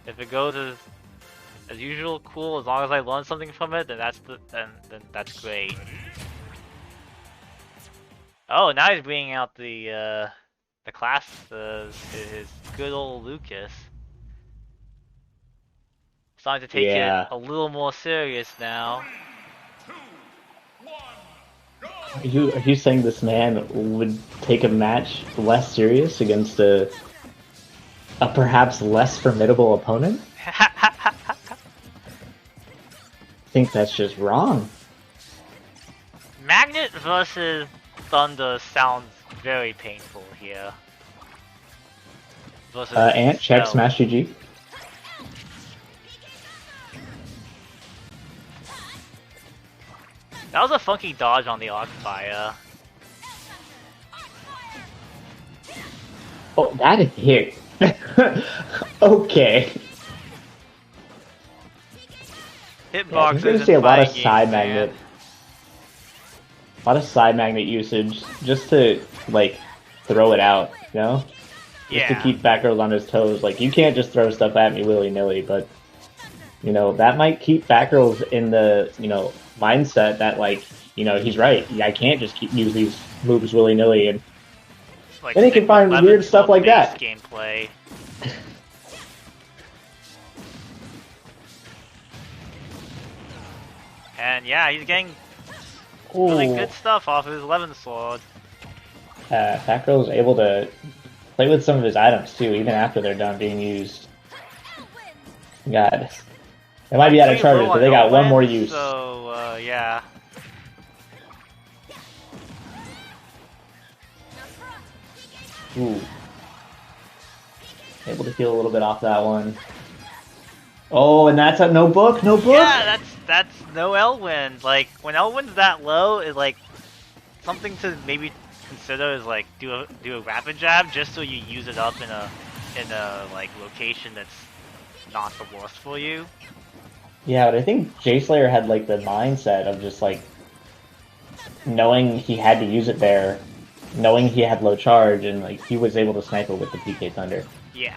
If it goes as usual, cool. As long as I learn something from it, then then that's great. Oh, now he's bringing out the class, his good old Lucas. Starting to take it Yeah. a little more serious now. Are you saying this man would take a match less serious against a perhaps less formidable opponent? I think that's just wrong. Magnet versus Thunder sounds very painful here. Versus Ant, check Cell. Smash GG. That was a funky dodge on the Arcfire. Oh, that hit. Okay. Yeah, I think Hitboxers we're gonna in see a lot of fighting side games, magnet, man. a lot of side magnet usage just to like throw it out, you know? Just to Yeah. keep FatGirlz on his toes. Like you can't just throw stuff at me willy nilly, but you know that might keep FatGirlz in the mindset that like he's right. I can't just keep use these moves willy nilly, and Like then he stick can with find weird Levin's stuff like based that. gameplay. And yeah, he's getting really Ooh. good stuff off of his Levin sword. FatGirlz is able to play with some of his items too, even after they're done being used. God, they might be out of Pretty low charges, but on they got one more Owen, use. so yeah. Ooh. Able to heal a little bit off that one. Oh, and that's a no book, no book. Yeah, that's no Elwyn. Like when Elwyn's that low, is like something to maybe consider is like do a rapid jab just so you use it up in a like location that's not the worst for you. Yeah, but I think JSlayer had like the mindset of just like knowing he had to use it there, knowing he had low charge, and like he was able to snipe it with the PK Thunder. Yeah.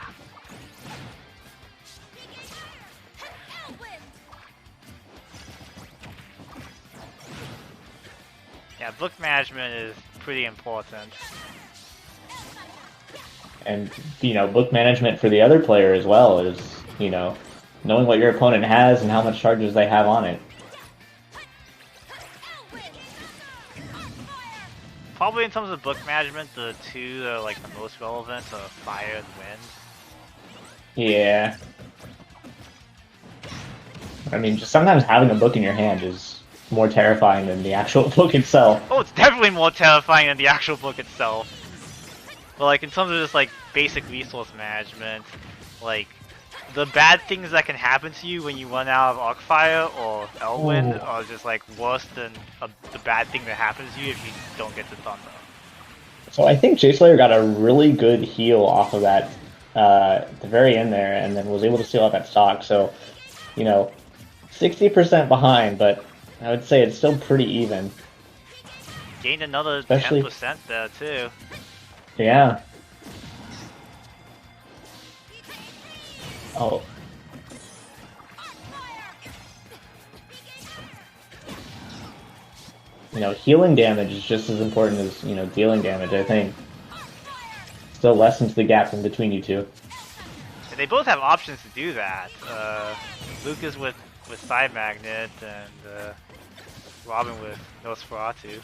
Yeah, book management is pretty important. And book management for the other player as well is knowing what your opponent has and how much charges they have on it. Probably in terms of book management, the two that are like the most relevant are fire and wind. Yeah. I mean, just sometimes having a book in your hand is more terrifying than the actual book itself. Oh, it's definitely more terrifying than the actual book itself. But like in terms of just like basic resource management, like the bad things that can happen to you when you run out of Arcfire or Elwyn are just like worse than the bad thing that happens to you if you don't get the Thunder. So I think JSlayer got a really good heal off of that at the very end there, and then was able to steal out that stock. So, 60% behind, but I would say it's still pretty even. Gained another Especially, 10% there too. yeah. Oh. Healing damage is just as important as, dealing damage, I think. Still lessens the gap in between you two. And they both have options to do that. Lucas with Side Magnet and Robin with Nosferatu.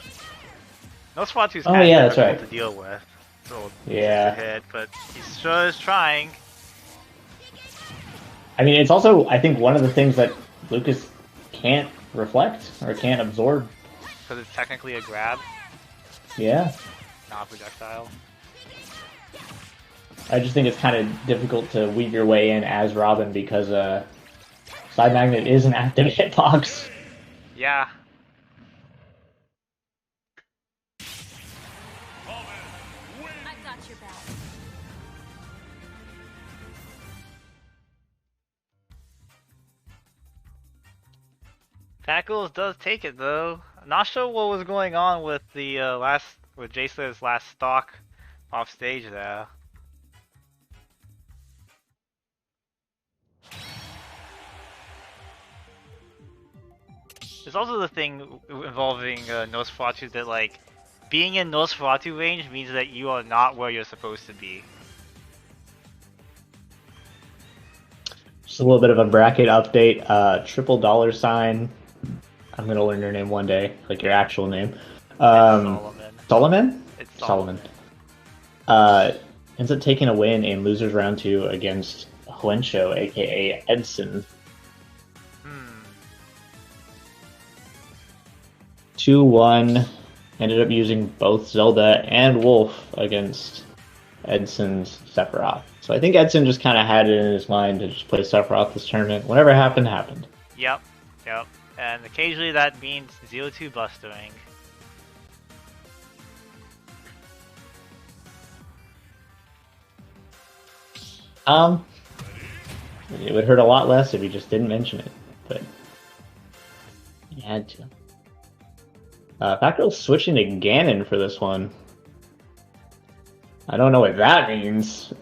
Nosferatu's kind of yeah, that's difficult right. to deal with. So Yeah. to hit, but he sure is trying. I mean, it's also, I think, one of the things that Lucas can't reflect or can't absorb. Because it's technically a grab, Yeah. not a projectile. I just think it's kind of difficult to weave your way in as Robin because Side Magnet is an active hitbox. Yeah. I've got your back. FatGirlz does take it though. Not sure what was going on with the with JSlayer's last stock off stage there. There's also the thing involving Nosferatu that like being in Nosferatu range means that you are not where you're supposed to be. Just a little bit of a bracket update. Triple dollar sign. I'm gonna learn your name one day, like your actual name. Solomon. Solomon? It's Solomon. Ends up taking a win in losers round 2 against Huensho, aka Edson. 2-1. Ended up using both Zelda and Wolf against Edson's Sephiroth. So I think Edson just kind of had it in his mind to just play Sephiroth this tournament. Whatever happened, happened. Yep. And occasionally that means 0-2 bustering. It would hurt a lot less if you just didn't mention it, but you had to. FatGirlz switching to Ganon for this one. I don't know what that means,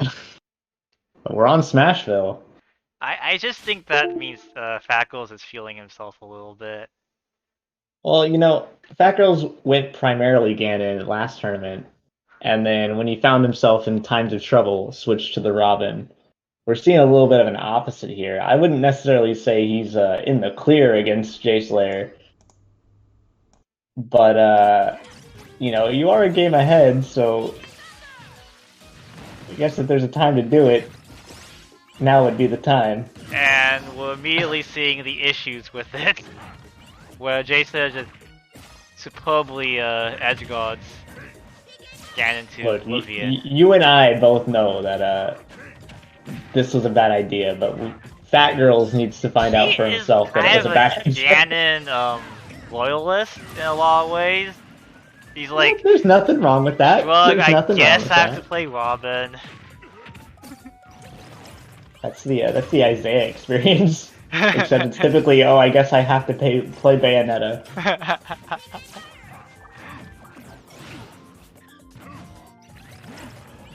but we're on Smashville. I just think that means FatGirlz is feeling himself a little bit. Well, you know, FatGirlz went primarily Ganon last tournament, and then when he found himself in times of trouble, switched to the Robin. We're seeing a little bit of an opposite here. I wouldn't necessarily say he's in the clear against JSlayer, but you know, you are a game ahead, so I guess if there's a time to do it, now would be the time. And we're immediately seeing the issues with it, where JSlayer just superbly edge guards Ganon to Look, oblivion. you and I both know that this was a bad idea, but FatGirlz needs to find out for himself that it was a bad idea. Ganon loyalist in a lot of ways. He's like, there's nothing wrong with that. Well, I guess I have to play Robin. That's the Isaiah experience. Except it's typically, oh, I guess I have to play Bayonetta.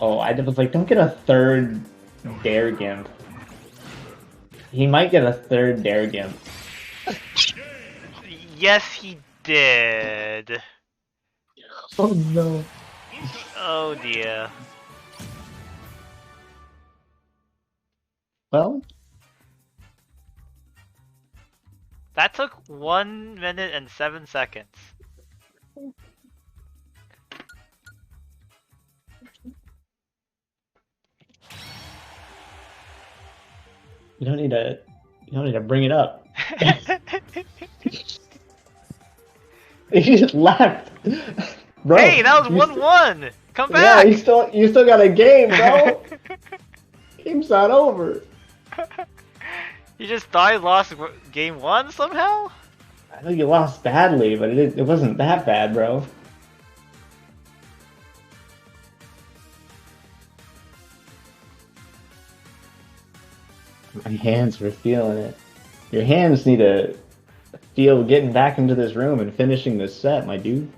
Oh, I was like, don't get a third Dare Gimp. He might get a third Dare Gimp. Yes, he did. Oh no. Oh dear. Well, that took 1 minute and 7 seconds. you don't need to bring it up. He just left. Bro, Hey, that was 1-1. Come back. Yeah, you still got a game, bro. Game's not over. You just thought you lost game 1 somehow? I know you lost badly, but it wasn't that bad, bro. My hands were feeling it. Your hands need to feel getting back into this room and finishing this set, my dude.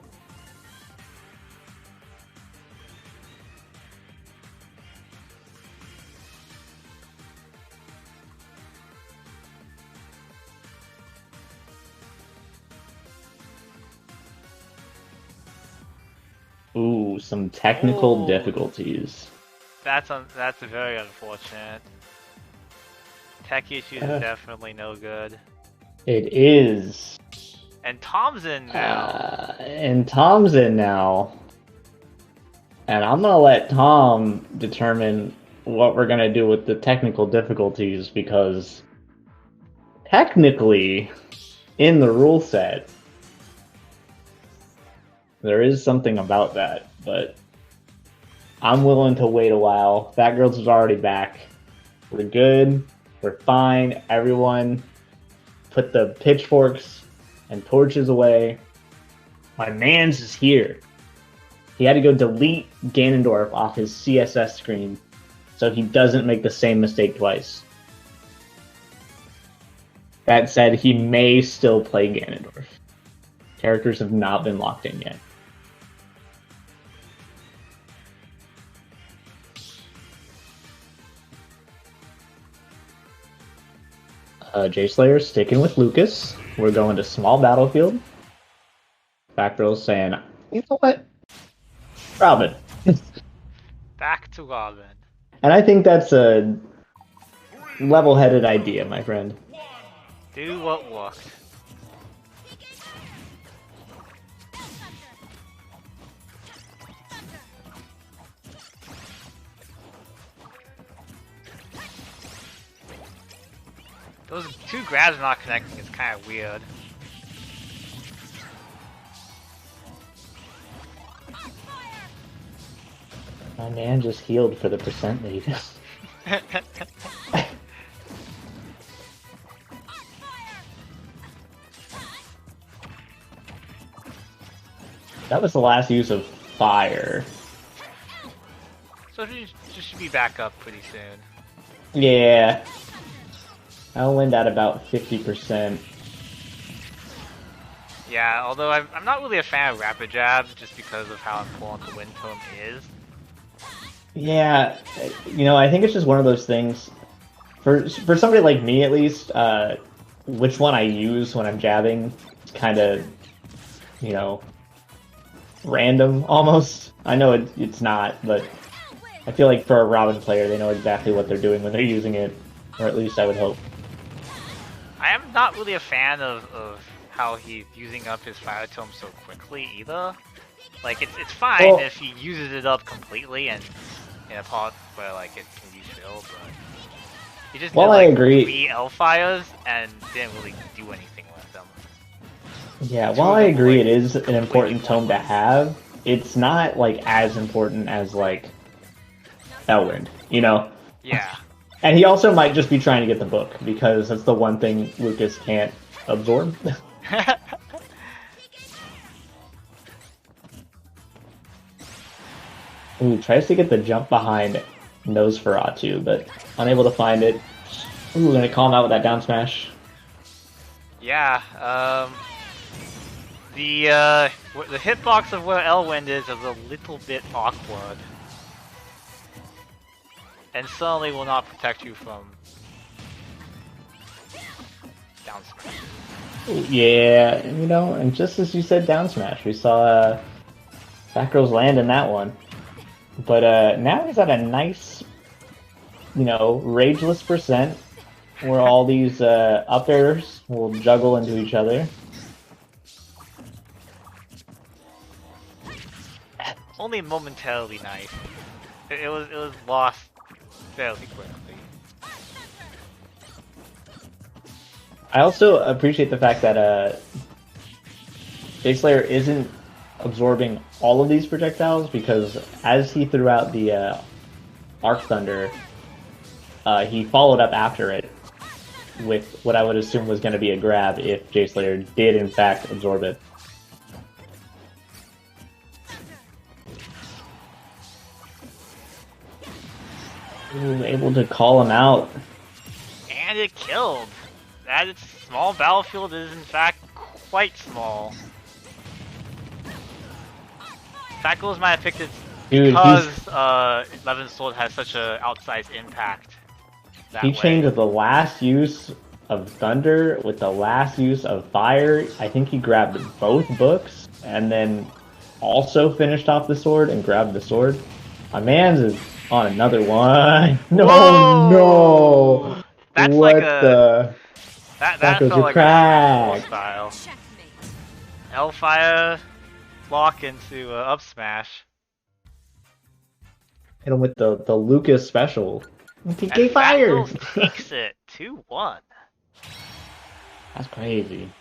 Ooh, some technical difficulties. That's very unfortunate. Tech issues is definitely no good. It is. And Tom's in now. And Tom's in now. And I'm gonna let Tom determine what we're gonna do with the technical difficulties, because technically, in the rule set, there is something about that, but I'm willing to wait a while. FatGirlz is already back. We're good. We're fine. Everyone put the pitchforks and torches away. My man's is here. He had to go delete Ganondorf off his CSS screen so he doesn't make the same mistake twice. That said, he may still play Ganondorf. Characters have not been locked in yet. JSlayer sticking with Lucas. We're going to small battlefield. FatGirlz saying, you know what? Robin. Back to Robin. And I think that's a level-headed idea, my friend. Do what worked. Those two grabs not connecting is kind of weird. My man just healed for the percent lead. That was the last use of fire. So she should be back up pretty soon. Yeah. I'll end at about 50%. Yeah, although I'm not really a fan of rapid jabs just because of how important the wind tone is. Yeah, you know, I think it's just one of those things. For somebody like me, at least, which one I use when I'm jabbing, it's kind of, you know, random almost. I know it's not, but I feel like for a Robin player, they know exactly what they're doing when they're using it, or at least I would hope. I am not really a fan of how he's using up his fire tome so quickly either. Like it's fine if he uses it up completely and in a pot where like it can be filled, but he just did like 3 L fires and didn't really do anything with them. Yeah, while I agree it is an important tome to have, it's not like as important as like Elwind, you know? Yeah. And he also might just be trying to get the book, because that's the one thing Lucas can't absorb. Ooh, tries to get the jump behind Nosferatu, but unable to find it. Ooh, gonna call him out with that down smash. Yeah, the hitbox of where Elwind is a little bit awkward. And suddenly will not protect you from down smash. Ooh, yeah, you know, and just as you said down smash, we saw FatGirlz land in that one. But now he's at a nice, you know, rageless percent, where all these up airs will juggle into each other. Only momentarily nice. It was lost fairly quickly. I also appreciate the fact that JSlayer isn't absorbing all of these projectiles, because as he threw out the Arc Thunder, he followed up after it with what I would assume was going to be a grab if JSlayer did in fact absorb it. Ooh, able to call him out. And it killed! That small battlefield is in fact quite small. FatGirlz might have picked it because Levin's Sword has such an outsized impact. He changed the last use of Thunder with the last use of Fire. I think he grabbed both books and then also finished off the sword and grabbed the sword. My man's is on another one. No, whoa! No! That's what like the? That felt like a style. Hellfire block into up smash. Hit him with the Lucas special. PK fire! FatGirlz takes it 2-1. That's crazy.